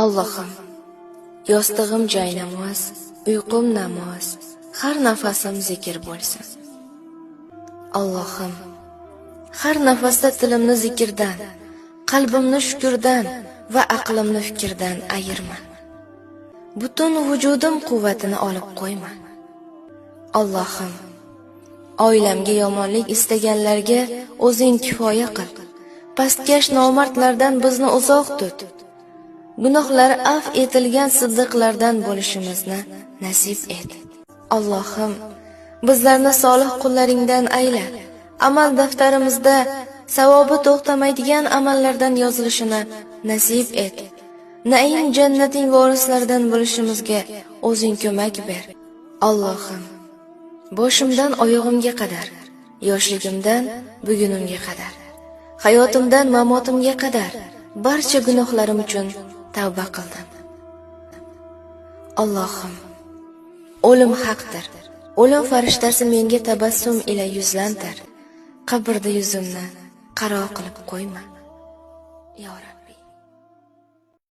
Allohim, yostig'im joynamoz, uyqum namoz, har nafasim zikr bo'lsin. Allohim, har nafasda tilimni zikrdan, qalbimni shukrdan va aqlimni fikrdan ayirma. Butun vujudim quvvatini olib qo'yma. Allohim, oilamga yomonlik istaganlarga o'zing kifoya qil. Pastkash nomardlardan bizni uzoq tut. Gunohlari af etilgan siddiqlardan bo'lishimizni nasib et. Allohim, bizlarni solih qullaringdan ayla. Amal daftarimizda savobi to'xtamaydigan amallardan yozilishini nasib et. Naim jannating vorislaridan bo'lishimizga o'zing ko'mak ber. Allohim, boshimdan oyog'imga qadar, yoshligimdan bugunimga qadar, hayotimdan mamotimga qadar barcha gunohlarim uchun tavba qildim. Allohim, o'lim haqdir. O'lim farishtasi menga tabassum ila yuzlantir. Qabrda yuzimni qaro qilib qo'yma. Ya Rabbi.